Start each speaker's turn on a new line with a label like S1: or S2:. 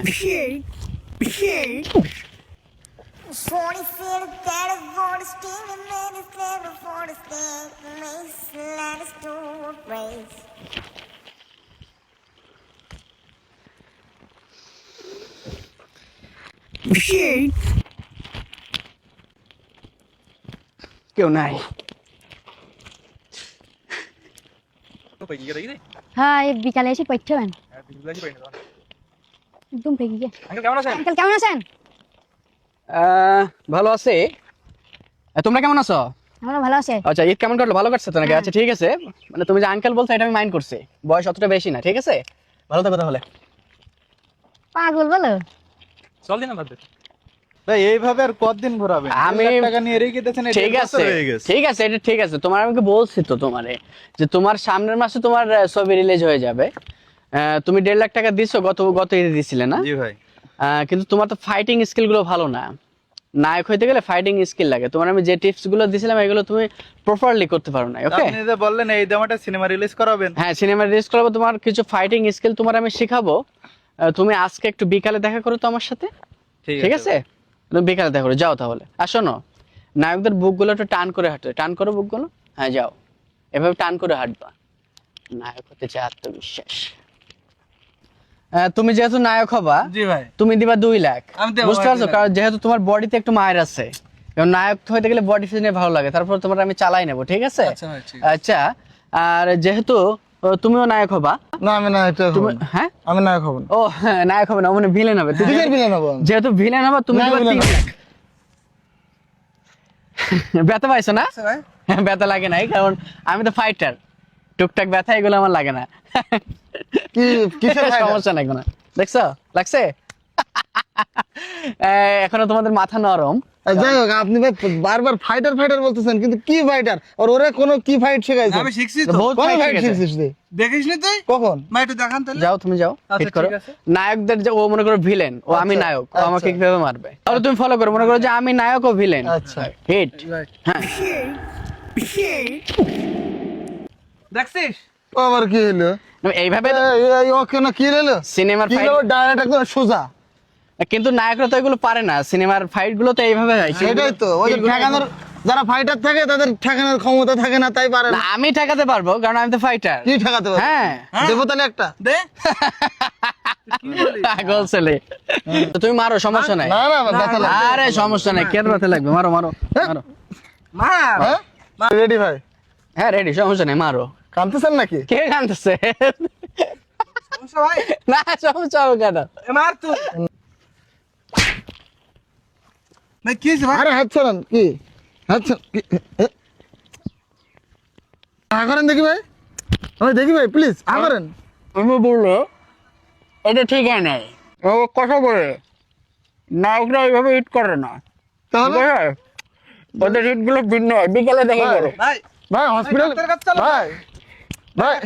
S1: 40 feet of dead for the steaming man is clever for the snake mace let us do race.
S2: কেউ নাই।
S3: হ্যাঁ এই বিকালে এসে পড়তে হবেন একদম পেকে গিয়ে। আঙ্কেল কেমন আছেন?
S2: ভালো আছে। তোমরা কেমন আছো?
S3: আমরা ভালো আছি।
S2: আচ্ছা, ঈদ কেমন কাটলো? ভালো কাটছে তো নাকি? আচ্ছা ঠিক আছে, মানে তুমি যে আঙ্কেল বলছো এটা আমি মাইন্ড করছি, বয়স অতটা বেশি না, ঠিক আছে? ভালো থাকো তাহলে।
S3: পাগল বলো।
S4: চল দিন বাদ দে ভাই, এইভাবে আর কতদিন ঘোরাবেন?
S2: আমি
S4: টাকা নিয়ে রেখে দিয়েছেন,
S2: ঠিক আছে ঠিক আছে, এটা ঠিক আছে। তোমার আমাকে বলছি তো তোমারে যে তোমার সামনের মাসে তোমার ছবি রিলিজ হয়ে যাবে। তুমি 1.5 লাখ টাকা দিছো, গত ঈদে দিছিলে না?
S4: জি ভাই।
S2: কিন্তু তোমার তো ফাইটিং স্কিল গুলো ভালো না। নায়ক হইতে গেলে ফাইটিং স্কিল লাগে। তোমার আমি যে টিপস গুলো দিছিলাম এগুলো তুমি প্রপারলি করতে পারো না। ওকে,
S4: আপনি যে বললেন এই দামাটা সিনেমা রিলিজ করাবেন।
S2: হ্যাঁ সিনেমা রিলিজ করবো, তোমার কিছু ফাইটিং স্কিল তোমার আমি শেখাবো। তুমি আজকে একটু বিকালে দেখা করো তো আমার সাথে, ঠিক আছে? তুমি বিকালে দেখা করো, যাও তাহলে। আর শোনো, নায়কদের বুকগুলো একটু টান করে হাঁটবে, টান করো বুকগুলো। হ্যাঁ যাও, এভাবে টান করে হাঁটবা। নায়ক হতে চাই আত্মবিশ্বাস। তুমি যেহেতু নায়ক হবা,
S4: জি ভাই,
S2: তুমি দিবা 2 লাখ।
S4: আমি দেবো
S2: বুঝতে পারছো?
S4: 2 লাখ।
S2: কারণ যেহেতু তোমার বডিতে একটু মায়ের আছে, কারণ নায়ক হইতে গেলে বডি ফিটনেস ভালো লাগে, তারপর তোমার আমি চালাই নেবো, ঠিক আছে?
S4: আচ্ছা ভাই, ঠিক
S2: আচ্ছা, আর যেহেতু তুমিও নায়ক হবা।
S5: না আমি না এটা
S2: তুমি হ্যাঁ
S5: আমি নায়ক হব না।
S2: ও হ্যাঁ, নায়ক হবে না, মানে ভিলেন হবে। তুমি
S5: কিসের villain হবো আমি?
S2: যেহেতু ভিলেন হবে, তুমি
S5: না,
S2: দিবা
S5: villain
S2: 3
S5: হবো।
S2: লাখ। ব্যথা পাইছো না?
S4: আছে ভাই।
S2: ব্যথা লাগে নাই, কারণ আমি তো ফাইটার। টুকটাক ব্যথা এগুলো আমার লাগে না।
S5: কি কিসের fighter?
S2: সমস্যা নাই কোনো। দেখছো লাগছে? এখনো তোমাদের মাথা নরম।
S5: যাই হোক, আপনি ভাই বারবার ফাইটার ফাইটার বলতেছেন, কিন্তু কি ফাইটার? আর ওরে কোনো কি ফাইট শেখাইছে?
S4: আমি শিখছি তো।
S2: বহুত
S5: কোন
S2: fight
S5: ফাইট
S2: শিখেছে।
S5: শিখছিস তুই?
S4: দেখিসনি তুই?
S5: কখন?
S4: ভাই একটু দেখান তাহলে।
S2: যাও তুমি যাও,
S4: আচ্ছা,
S2: হিট করো।
S4: ঠিক আছে।
S2: নায়কদের যে ও মনে করো ভিলেন, ও আমি
S5: আচ্ছা,
S2: নায়ক, ও
S5: আচ্ছা।
S2: আমাকে কিভাবে মারবে তাহলে তুমি ফলো করো। মনে করো যে আমি নায়ক ও ভিলেন।
S5: আচ্ছা।
S2: হিট।
S4: ভাই,
S2: হ্যাঁ
S4: দেখছিস?
S5: ও আবার কি হলো?
S2: এইভাবে
S5: ওকে না কি হলো?
S2: সিনেমার
S5: কি
S2: ফাইট,
S5: হলো? ডাইরেক্ট একদম সোজা।
S2: কিন্তু নায়করা তো এগুলো পারে না। সিনেমার ফাইট গুলো তো এইভাবে হয়।
S5: সেটাই তো, ওই যে ঠেকানোর, যারা ফাইটার থাকে তাদের ঠেকানোর ক্ষমতা থাকে না, তাই পারে
S2: না,
S5: না।
S2: আমি ঠেকাতে পারবো, কারণ আমি তো ফাইটার।
S5: কি ঠেকাতে পারে?
S2: হ্যাঁ
S5: দেবো তাহলে একটা।
S4: দে। কি বলিস?
S2: পাগল ছেলে। তো তুমি মারো, সমস্যা নাই।
S5: না না ব্যথা লাগে।
S2: আরে সমস্যা নাই, কেন ব্যথা লাগবে? মারো মারো মারো।
S4: মার।
S5: হ্যাঁ রেডি ভাই?
S2: হ্যাঁ রেডি, সমস্যা নাই, মারো।
S5: কাঁদতেছেন নাকি?
S2: কে কাঁদতেছে?
S4: সমস্যা ভাই?
S2: না সমস্যা হবে কেন?
S4: এ মার তুই। ভাই কি হয়েছে ভাই?
S5: আরে হাত ছাড়ান। কি হাত করেন দেখি ভাই, আমি দেখি ভাই, প্লিজ করেন।
S2: তুমি বললো এটা ঠিক হয় নাই, ও কথা বলে নায়করা এইভাবে হিট করে না,
S5: তাহলে
S2: ঠিক আছে? ওদের হিট গুলো ভিন্ন হয়। বিকালে দেখা করো।
S4: ভাই
S5: ভাই হসপিটাল
S4: ডাক্তারের কাছে চলো।
S5: ভাই ভাই